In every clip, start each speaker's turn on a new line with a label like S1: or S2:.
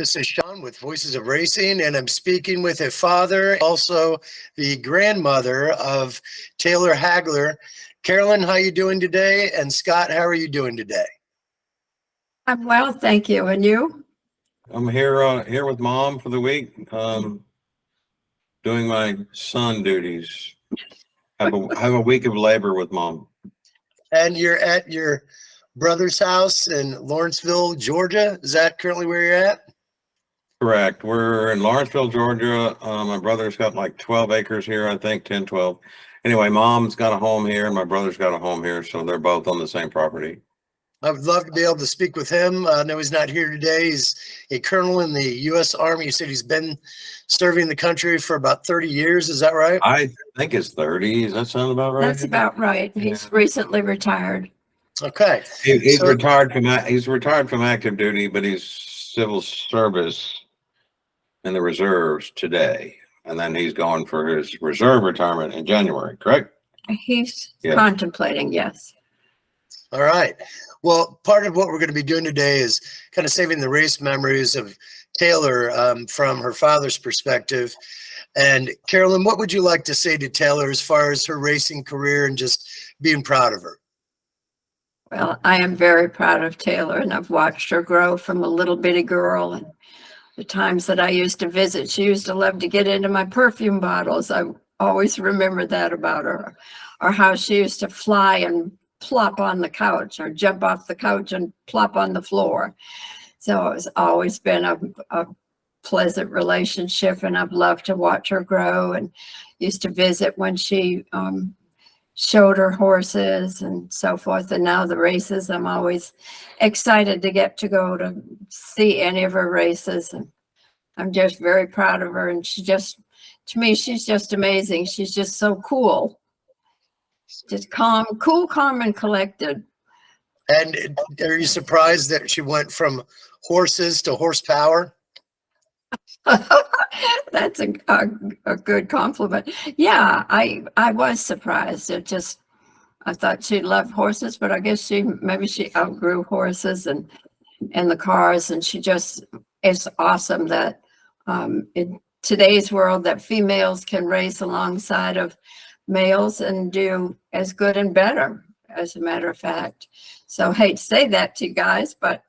S1: This is Sean with Voices of Racing, and I'm speaking with a father, also the grandmother of Taylor Hagler. Carolyn, how are you doing today? And Scott, how are you doing today?
S2: I'm well, thank you. And you?
S3: I'm here with Mom for the week, doing my son duties. Have a week of labor with Mom.
S1: And you're at your brother's house in Lawrenceville, Georgia. Is that currently where you're at?
S3: Correct. We're in Lawrenceville, Georgia. My brother's got like 12 acres here, I think, 10, 12. Anyway, Mom's got a home here, and my brother's got a home here, so they're both on the same property.
S1: I would love to be able to speak with him. I know he's not here today. He's a colonel in the U.S. Army. You said he's been serving the country for about 30 years. Is that right?
S3: I think it's 30. Does that sound about right?
S2: That's about right. He's recently retired.
S1: Okay.
S3: He's retired from active duty, but he's civil service in the reserves today, and then he's going for his reserve retirement in January. Correct?
S2: He's contemplating, yes.
S1: All right. Well, part of what we're going to be doing today is kind of saving the race memories of Taylor from her father's perspective. And Carolyn, what would you like to say to Taylor as far as her racing career and just being proud of her?
S2: Well, I am very proud of Taylor, and I've watched her grow from a little bitty girl. And the times that I used to visit, she used to love to get into my perfume bottles. I always remember that about her, or how she used to fly and plop on the couch or jump off the couch and plop on the floor. So it's always been a pleasant relationship, and I've loved to watch her grow, and used to visit when she showed her horses and so forth. And now the races, I'm always excited to get to go to see any of her races. And I'm just very proud of her. And she just, to me, she's just amazing. She's just so cool. Just cool, calm, and collected.
S1: And are you surprised that she went from horses to horsepower?
S2: That's a good compliment. Yeah, I was surprised. I thought she loved horses, but I guess maybe she outgrew horses and the cars, and it's awesome that in today's world that females can race alongside of males and do as good and better, as a matter of fact. So I hate to say that to you guys, but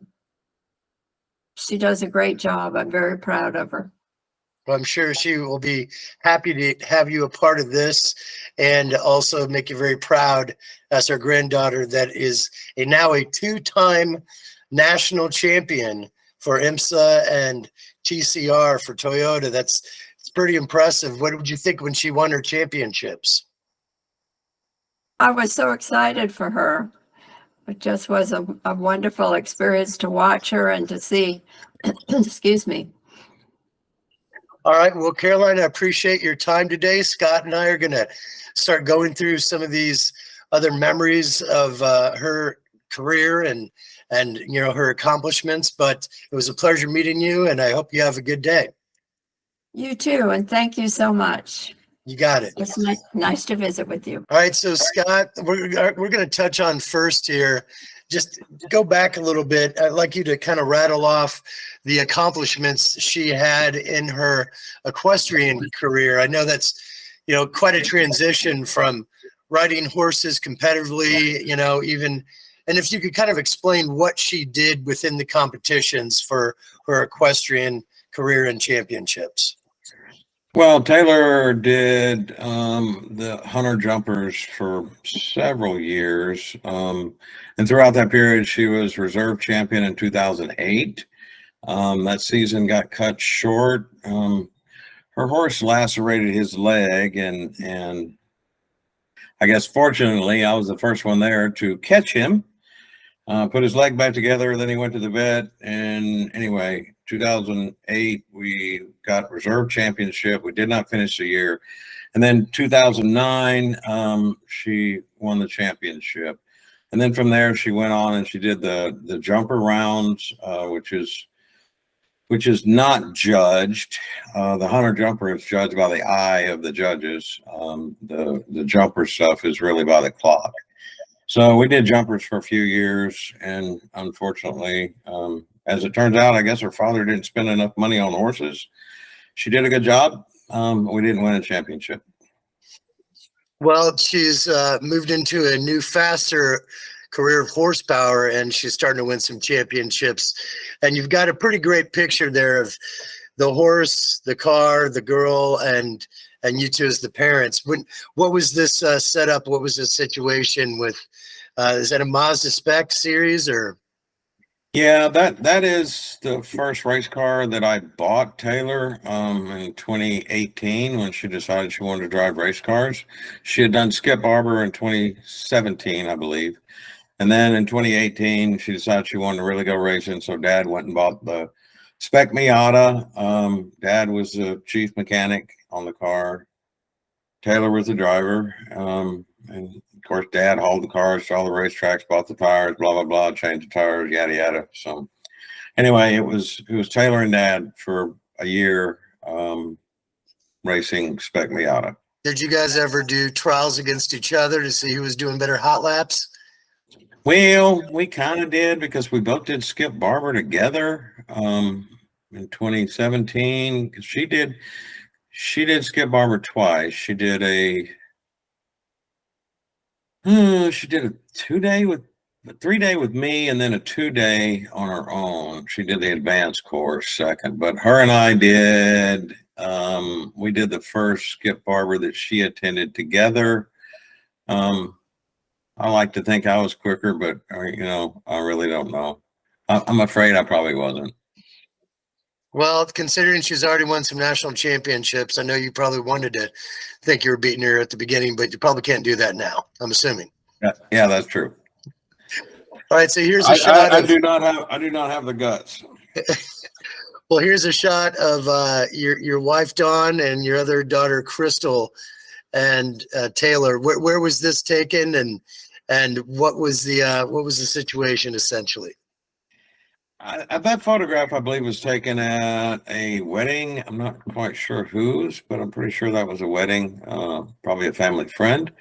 S2: she does a great job. I'm very proud of her.
S1: Well, I'm sure she will be happy to have you a part of this, and also make you very proud as her granddaughter that is now a two-time national champion for IMSA and TCR for Toyota. It's pretty impressive. What did you think when she won her championships?
S2: I was so excited for her. It just was a wonderful experience to watch her and to see. Excuse me.
S1: All right. Well, Caroline, I appreciate your time today. Scott and I are going to start going through some of these other memories of her career and her accomplishments. But it was a pleasure meeting you, and I hope you have a good day.
S2: You too, and thank you so much.
S1: You got it.
S2: It's nice to visit with you.
S1: All right, so Scott, we're going to touch on first here. Just go back a little bit. I'd like you to kind of rattle off the accomplishments she had in her equestrian career. I know that's, quite a transition from riding horses competitively, even, and if you could kind of explain what she did within the competitions for her equestrian career and championships.
S3: Well, Taylor did the hunter jumpers for several years. And throughout that period, she was reserve champion in 2008. That season got cut short. Her horse lacerated his leg, and I guess fortunately, I was the first one there to catch him, put his leg back together. Then he went to the vet, and anyway, 2008, we got reserve championship. We did not finish the year. And then 2009, she won the championship. And then from there, she went on and she did the jumper rounds, which is not judged. The hunter jumper is judged by the eye of the judges. The jumper stuff is really by the clock. So we did jumpers for a few years, and unfortunately, as it turns out, I guess her father didn't spend enough money on horses. She did a good job. We didn't win a championship.
S1: Well, she's moved into a new, faster career of horsepower, and she's starting to win some championships. And you've got a pretty great picture there of the horse, the car, the girl, and you two as the parents. What was this setup? What was the situation with? Is that a Mazda Spec series or?
S3: Yeah, that is the first race car that I bought Taylor in 2018 when she decided she wanted to drive race cars. She had done Skip Barber in 2017, I believe. And then in 2018, she decided she wanted to really go racing. So Dad went and bought the Spec Miata. Dad was the chief mechanic on the car. Taylor was the driver. And of course, Dad hauled the cars to all the racetracks, bought the tires, blah, blah, blah, changed the tires, yada, yada. So anyway, it was Taylor and Dad for a year racing Spec Miata.
S1: Did you guys ever do trials against each other to see who was doing better hot laps?
S3: Well, we kind of did because we both did Skip Barber together in 2017. She did Skip Barber twice. She did a 3-day with me, and then a 2-day on her own. She did the advanced course second, but her and I did. We did the first Skip Barber that she attended together. I like to think I was quicker, but I really don't know. I'm afraid I probably wasn't.
S1: Well, considering she's already won some national championships, I know you probably wanted to think you were beating her at the beginning, but you probably can't do that now, I'm assuming.
S3: Yeah, that's true.
S1: All right, so here's a shot.
S3: I do not have the guts.
S1: Well, here's a shot of your wife Dawn and your other daughter Crystal and Taylor. Where was this taken, and what was the situation essentially?
S3: That photograph, I believe, was taken at a wedding. I'm not quite sure whose, but I'm pretty sure that was a wedding, probably a family friend.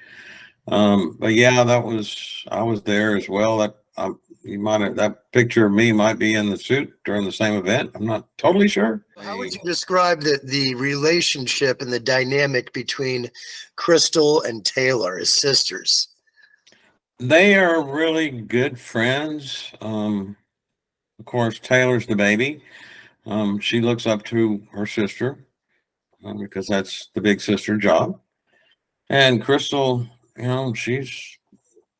S3: But yeah, I was there as well. That picture of me might be in the suit during the same event. I'm not totally sure.
S1: How would you describe the relationship and the dynamic between Crystal and Taylor as sisters?
S3: They are really good friends. Of course, Taylor's the baby. She looks up to her sister because that's the big sister job. And Crystal, she's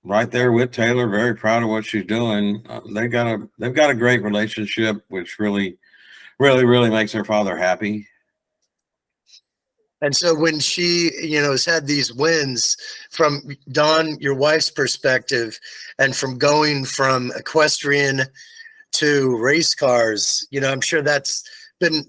S3: right there with Taylor, very proud of what she's doing. They've got a great relationship, which really, really, really makes their father happy.
S1: And so when she, has had these wins from Dawn, your wife's perspective, and from going from equestrian to race cars, I'm sure that's been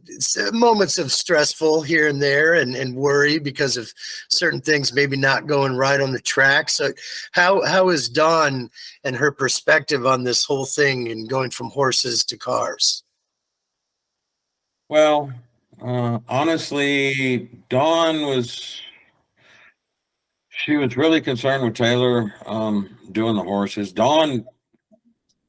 S1: moments of stressful here and there and worry because of certain things maybe not going right on the track. So how is Dawn and her perspective on this whole thing and going from horses to cars?
S3: Well, honestly, Dawn was really concerned with Taylor doing the horses. Dawn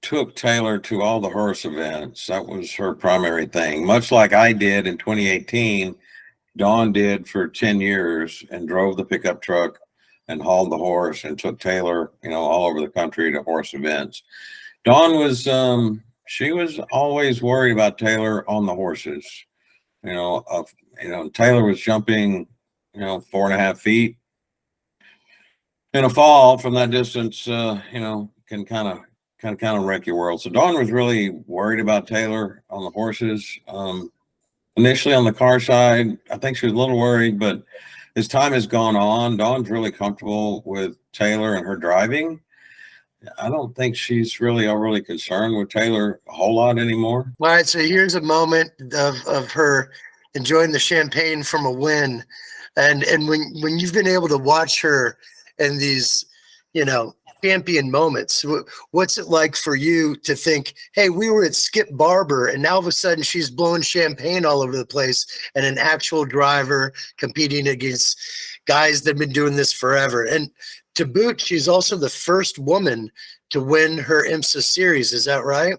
S3: took Taylor to all the horse events. That was her primary thing, much like I did in 2018. Dawn did for 10 years and drove the pickup truck and hauled the horse and took Taylor, all over the country to horse events. Dawn was, she was always worried about Taylor on the horses. Taylor was jumping, 4.5 feet in a fall from that distance, can kind of wreck your world. So Dawn was really worried about Taylor on the horses. Initially on the car side, I think she was a little worried, but as time has gone on, Dawn's really comfortable with Taylor and her driving. I don't think she's really overly concerned with Taylor a whole lot anymore.
S1: All right, so here's a moment of her enjoying the champagne from a win. And when you've been able to watch her in these, champion moments, what's it like for you to think, hey, we were at Skip Barber and now all of a sudden she's blowing champagne all over the place and an actual driver competing against guys that have been doing this forever. And to boot, she's also the first woman to win her IMSA series. Is that right?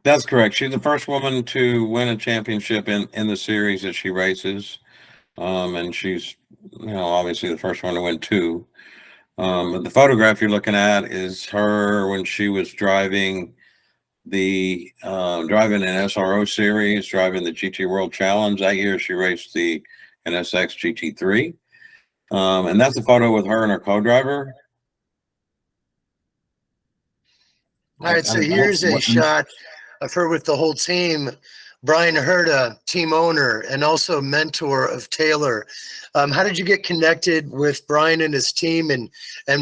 S3: That's correct. She's the first woman to win a championship in the series that she races. And she's, obviously the first one to win two. The photograph you're looking at is her when she was driving driving an SRO series, driving the GT World Challenge. That year she raced the NSX GT3. And that's a photo with her and her co-driver.
S1: All right, so here's a shot of her with the whole team. Bryan Herta, team owner and also mentor of Taylor. How did you get connected with Bryan and his team, and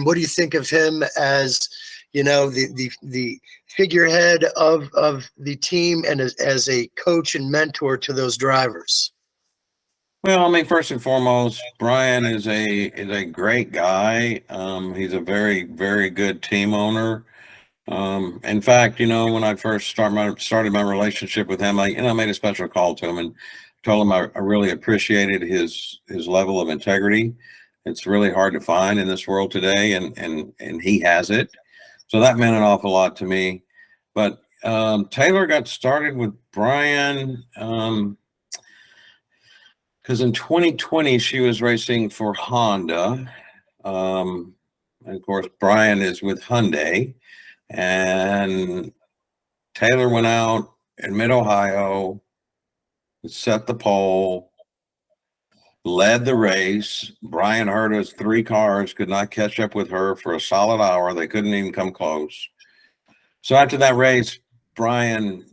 S1: what do you think of him as, the figurehead of the team and as a coach and mentor to those drivers?
S3: Well, I mean, first and foremost, Bryan is a great guy. He's a very, very good team owner. In fact, when I first started my relationship with him, I made a special call to him and told him I really appreciated his level of integrity. It's really hard to find in this world today, and he has it. So that meant an awful lot to me. But Taylor got started with Bryan because in 2020 she was racing for Honda. And of course, Bryan is with Hyundai. And Taylor went out in mid-Ohio, set the pole, led the race. Bryan Herta's three cars could not catch up with her for a solid hour. They couldn't even come close. So after that race, Bryan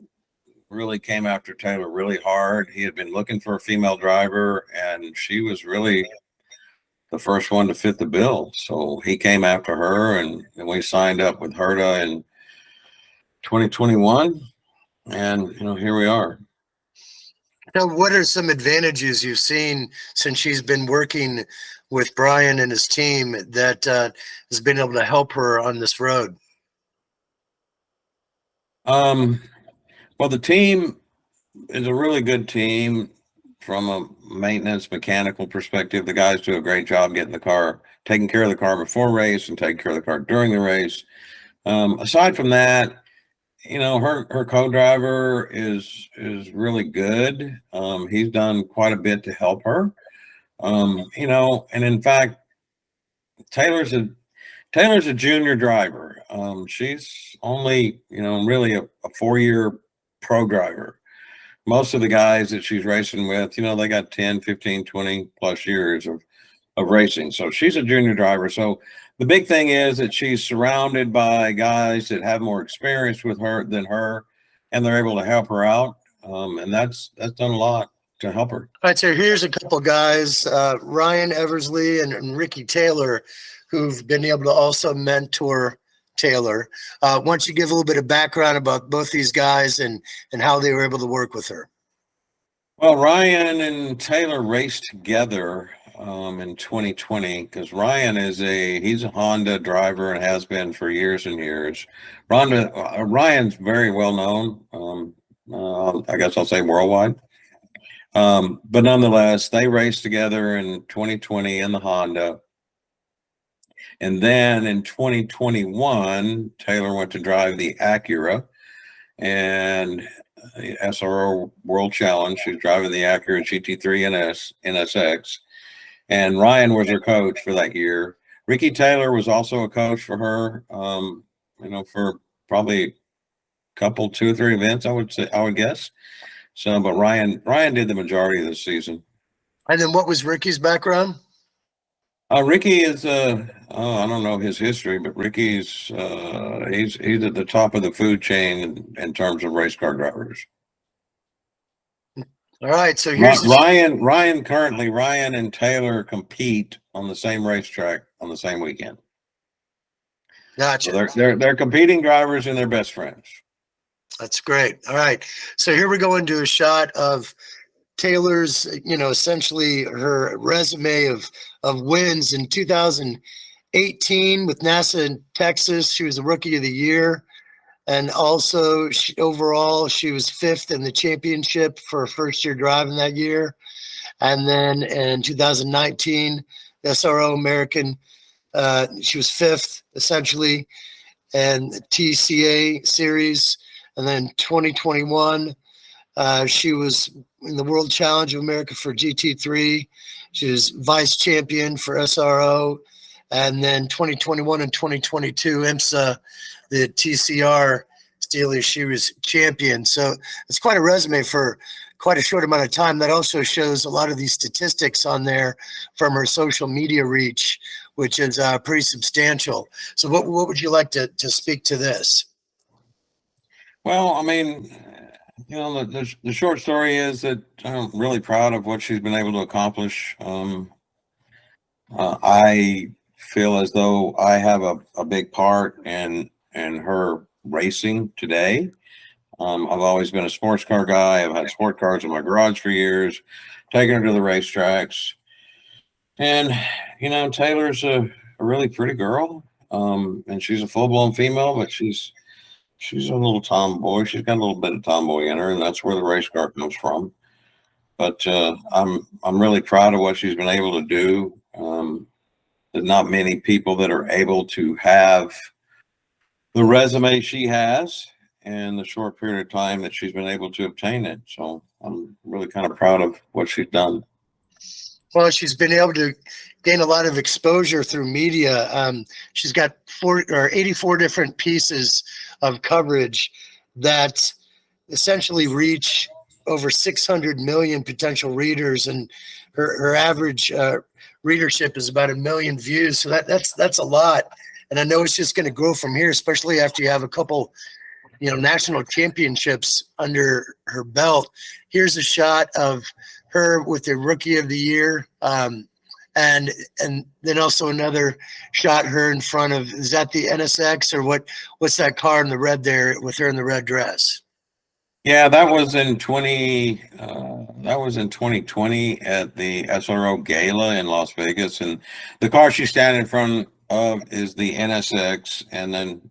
S3: really came after Taylor really hard. He had been looking for a female driver, and she was really the first one to fit the bill. So he came after her, and we signed up with Herta in 2021, and here we are.
S1: Now, what are some advantages you've seen since she's been working with Bryan and his team that has been able to help her on this road?
S3: Well, the team is a really good team from a maintenance mechanical perspective. The guys do a great job getting the car, taking care of the car before race and taking care of the car during the race. Aside from that, her co-driver is really good. He's done quite a bit to help her. And in fact, Taylor's a junior driver. She's only, really a 4-year pro driver. Most of the guys that she's racing with, they got 10, 15, 20 plus years of racing. So she's a junior driver. So the big thing is that she's surrounded by guys that have more experience with her than her, and they're able to help her out. And that's done a lot to help her.
S1: All right, so here's a couple guys, Ryan Eversley and Ricky Taylor, who've been able to also mentor Taylor. Why don't you give a little bit of background about both these guys and how they were able to work with her?
S3: Well, Ryan and Taylor raced together in 2020 because Ryan he's a Honda driver and has been for years and years. Ryan's very well known. I guess I'll say worldwide. But nonetheless, they raced together in 2020 in the Honda. And then in 2021, Taylor went to drive the Acura and the SRO World Challenge. She was driving the Acura GT3 NSX. And Ryan was her coach for that year. Ricky Taylor was also a coach for her, for probably a couple, 2 or 3 events, I would guess. So, but Ryan did the majority of the season.
S1: And then what was Ricky's background?
S3: Ricky is, I don't know his history, but Ricky's, he's at the top of the food chain in terms of race car drivers.
S1: All right, so here's
S3: Ryan and Taylor compete on the same racetrack on the same weekend.
S1: Gotcha.
S3: So they're competing drivers and they're best friends.
S1: That's great. All right, so here we go into a shot of Taylor's, essentially her resume of wins in 2018 with NASA in Texas. She was the Rookie of the Year. And also, overall, she was 5th in the championship for her first year driving that year. And then in 2019, the SRO American, she was 5th, essentially, and the TCA series. And then 2021, she was in the World Challenge of America for GT3. She was vice champion for SRO. And then 2021 and 2022, IMSA, the TCR Steelers, she was champion. So it's quite a resume for quite a short amount of time. That also shows a lot of these statistics on there from her social media reach, which is pretty substantial. So what would you like to speak to this?
S3: Well, I mean, the short story is that I'm really proud of what she's been able to accomplish. I feel as though I have a big part in her racing today. I've always been a sports car guy. I've had sport cars in my garage for years, taking her to the racetracks. And, Taylor's a really pretty girl. And she's a full-blown female, but she's a little tomboy. She's got a little bit of tomboy in her, and that's where the race car comes from. But I'm really proud of what she's been able to do. There's not many people that are able to have the resume she has in the short period of time that she's been able to obtain it. So I'm really kind of proud of what she's done.
S1: Well, she's been able to gain a lot of exposure through media. She's got 84 different pieces of coverage that essentially reach over 600 million potential readers, and her average readership is about 1 million views. So that's a lot. And I know it's just going to grow from here, especially after you have a couple, national championships under her belt. Here's a shot of her with the Rookie of the Year. And then also another shot, her in front of, is that the NSX or what's that car in the red there with her in the red dress?
S3: Yeah, that was in 2020 at the SRO Gala in Las Vegas, and the car she's standing in front of is the NSX. And then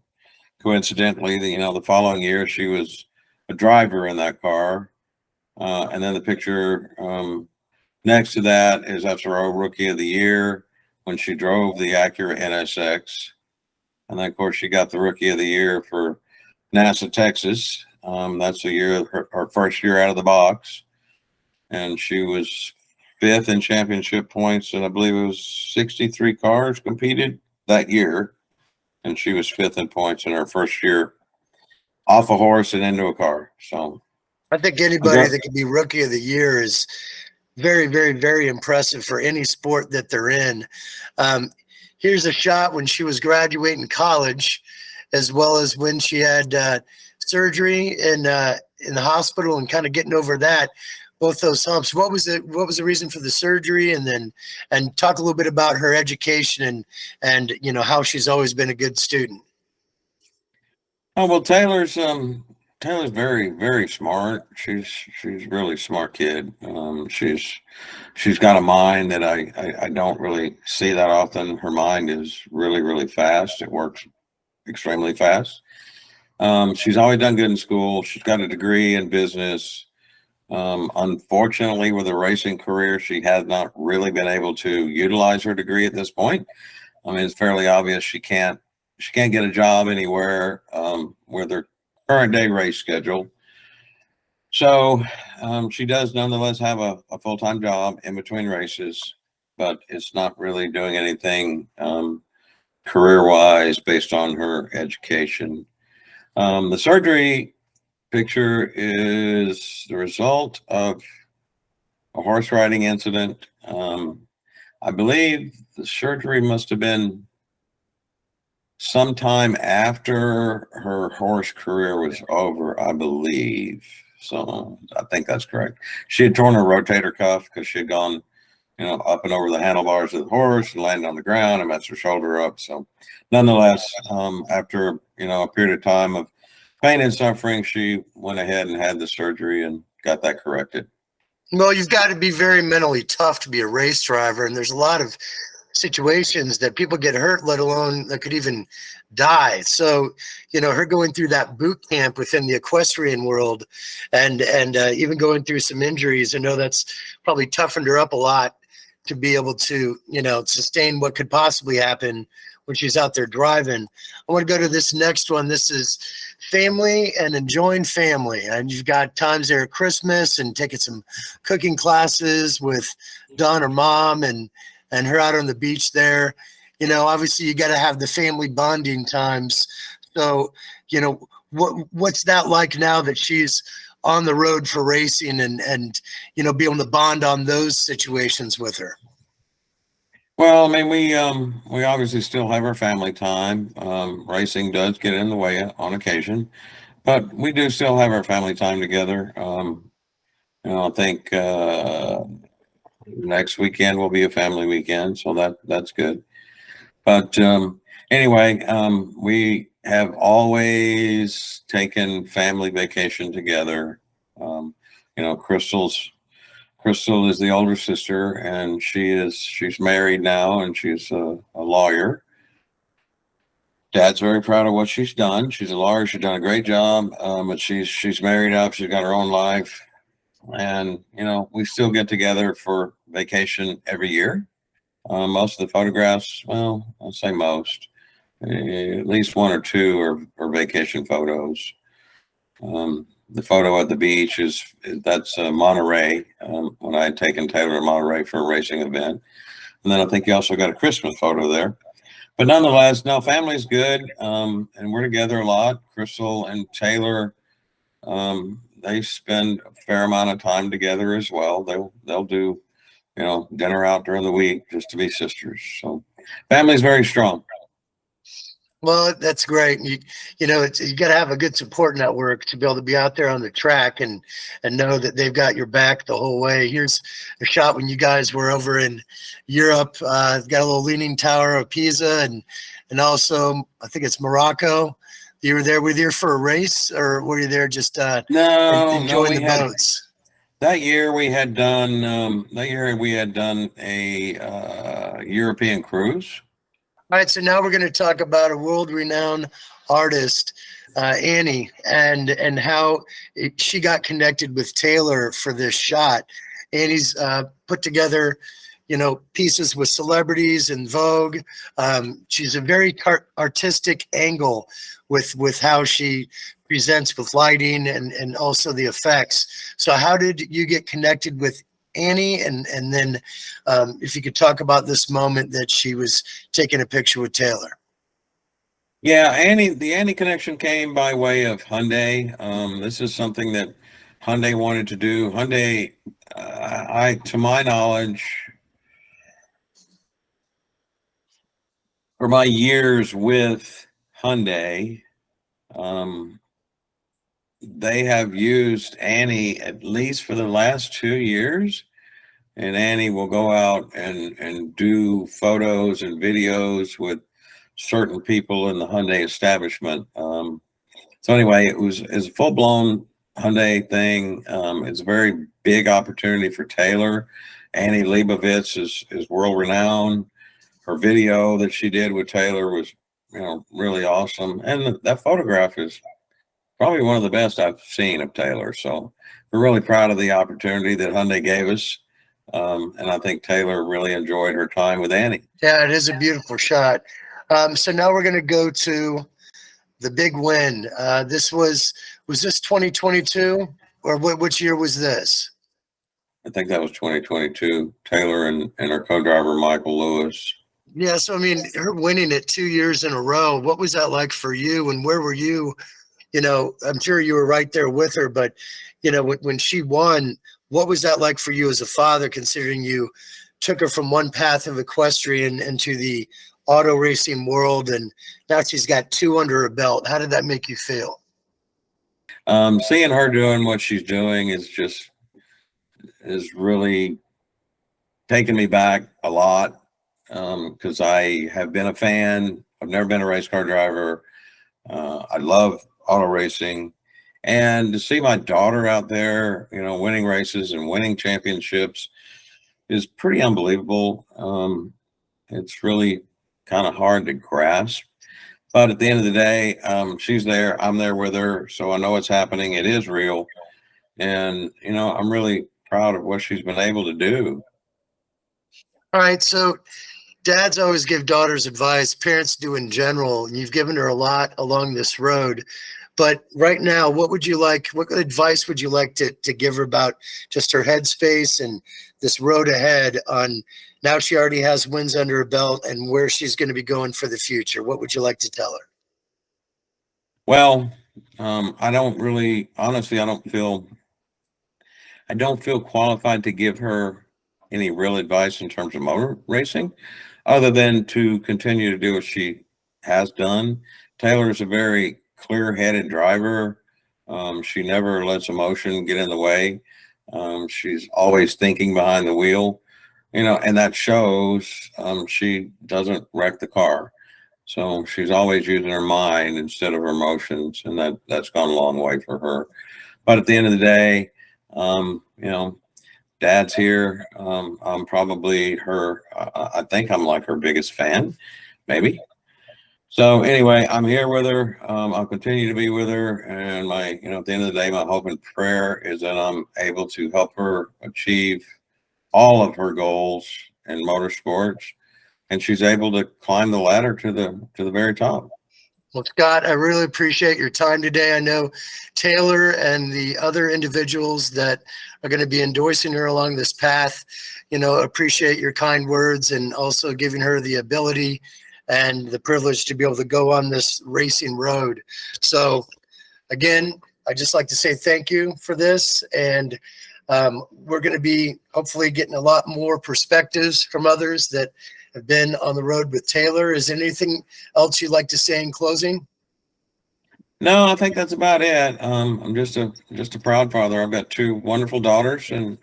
S3: coincidentally, the following year she was a driver in that car. And then the picture next to that is SRO Rookie of the Year when she drove the Acura NSX. And then, of course, she got the Rookie of the Year for NASA Texas. That's the year, her first year out of the box. And she was 5th in championship points. And I believe it was 63 cars competed that year. And she was 5th in points in her first year off a horse and into a car. So
S1: I think anybody that can be Rookie of the Year is very, very, very impressive for any sport that they're in. Here's a shot when she was graduating college, as well as when she had surgery in the hospital and kind of getting over that, both those humps. What was the reason for the surgery? And talk a little bit about her education and how she's always been a good student.
S3: Oh, well, Taylor's very, very smart. She's a really smart kid. She's got a mind that I don't really see that often. Her mind is really, really fast. It works extremely fast. She's always done good in school. She's got a degree in business. Unfortunately, with a racing career, she has not really been able to utilize her degree at this point. I mean, it's fairly obvious she can't get a job anywhere with her current day race schedule. So she does nonetheless have a full-time job in between races, but it's not really doing anything career-wise based on her education. The surgery picture is the result of a horse riding incident. I believe the surgery must have been sometime after her horse career was over, I believe. So I think that's correct. She had torn her rotator cuff because she had gone, up and over the handlebars of the horse and landed on the ground and messed her shoulder up. So nonetheless, after, a period of time of pain and suffering, she went ahead and had the surgery and got that corrected.
S1: Well, you've got to be very mentally tough to be a race driver. And there's a lot of situations that people get hurt, let alone that could even die. So, her going through that boot camp within the equestrian world and even going through some injuries, I know that's probably toughened her up a lot to be able to, sustain what could possibly happen when she's out there driving. I want to go to this next one. This is family and enjoying family. And you've got times there at Christmas and taking some cooking classes with Dawn, her mom, and her out on the beach there. You know, obviously you got to have the family bonding times. So, you know, what's that like now that she's on the road for racing and you know, be able to bond on those situations with her?
S3: Well, I mean, we obviously still have our family time. Racing does get in the way on occasion, but we do still have our family time together. You know, I think next weekend will be a family weekend, so that's good. But anyway, we have always taken family vacation together. You know, Crystal is the older sister, and she's married now, and she's a lawyer. Dad's very proud of what she's done. She's a lawyer. She's done a great job, but she's married up. She's got her own life, and you know, we still get together for vacation every year. Most of the photographs, well, I'll say most, at least one or two are vacation photos. The photo at the beach that's Monterey, when I had taken Taylor to Monterey for a racing event. And then I think you also got a Christmas photo there. But nonetheless, no, family's good, and we're together a lot. Crystal and Taylor, they spend a fair amount of time together as well. They'll do, you know, dinner out during the week just to be sisters. So family's very strong.
S1: Well, that's great. You know, you got to have a good support network to be able to be out there on the track and know that they've got your back the whole way. Here's a shot when you guys were over in Europe. Got a little leaning tower of Pisa and also I think it's Morocco. You were there. Were you there for a race, or were you there just enjoying the boats?
S3: That year we had done a European cruise.
S1: All right, so now we're going to talk about a world-renowned artist, Annie, and how she got connected with Taylor for this shot. Annie's put together, you know, pieces with celebrities in Vogue. She's a very artistic angle with how she presents with lighting and also the effects. So how did you get connected with Annie, and then if you could talk about this moment that she was taking a picture with Taylor?
S3: Yeah, the Annie connection came by way of Hyundai. This is something that Hyundai wanted to do. Hyundai, to my knowledge, for my years with Hyundai, they have used Annie at least for the last 2 years. And Annie will go out and do photos and videos with certain people in the Hyundai establishment. So anyway, it's a full-blown Hyundai thing. It's a very big opportunity for Taylor. Annie Leibovitz is world-renowned. Her video that she did with Taylor was, you know, really awesome. And that photograph is probably one of the best I've seen of Taylor. So we're really proud of the opportunity that Hyundai gave us. And I think Taylor really enjoyed her time with Annie.
S1: Yeah, it is a beautiful shot. So now we're going to go to the big win. Was this 2022, or which year was this?
S3: I think that was 2022. Taylor and her co-driver Michael Lewis.
S1: Yeah, so I mean, her winning it 2 years in a row. What was that like for you, and where were you? You know, I'm sure you were right there with her, but you know, when she won, what was that like for you as a father, considering you took her from one path of equestrian into the auto racing world, and now she's got two under her belt? How did that make you feel?
S3: Seeing her doing what she's doing is really taking me back a lot, because I have been a fan. I've never been a race car driver. I love auto racing, and to see my daughter out there, you know, winning races and winning championships is pretty unbelievable. It's really kind of hard to grasp, but at the end of the day, she's there, I'm there with her, so I know it's happening. It is real, and you know, I'm really proud of what she's been able to do.
S1: All right, so dads always give daughters advice, parents do in general, and you've given her a lot along this road. But right now, what advice would you like to give her about just her headspace and this road ahead on now she already has wins under her belt and where she's going to be going for the future? What would you like to tell her?
S3: Well, I don't really, honestly, I don't feel qualified to give her any real advice in terms of motor racing, other than to continue to do what she has done. Taylor is a very clear-headed driver. She never lets emotion get in the way. She's always thinking behind the wheel, and that shows. She doesn't wreck the car. So she's always using her mind instead of her emotions, and that's gone a long way for her. But at the end of the day, Dad's here. I'm probably her. I think I'm like her biggest fan, maybe. So anyway, I'm here with her. I'll continue to be with her, and at the end of the day, my hope and prayer is that I'm able to help her achieve all of her goals in motorsports, and she's able to climb the ladder to the very top.
S1: Well, Scott, I really appreciate your time today. I know Taylor and the other individuals that are going to be endorsing her along this path, appreciate your kind words and also giving her the ability and the privilege to be able to go on this racing road. So again, I just like to say thank you for this. And we're going to be hopefully getting a lot more perspectives from others that have been on the road with Taylor. Is there anything else you'd like to say in closing?
S3: No, I think that's about it. I'm just a proud father. I've got two wonderful daughters, and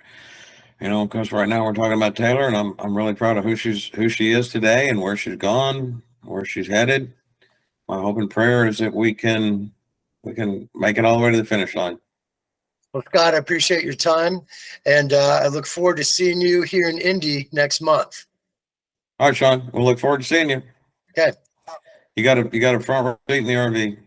S3: because right now we're talking about Taylor, and I'm really proud of who she is today and where she's gone, where she's headed. My hope and prayer is that we can make it all the way to the finish line.
S1: Well, Scott, I appreciate your time, and I look forward to seeing you here in Indy next month.
S3: All right, Sean. We'll look forward to seeing you.
S1: Okay.
S3: You got a front row seat in the RV.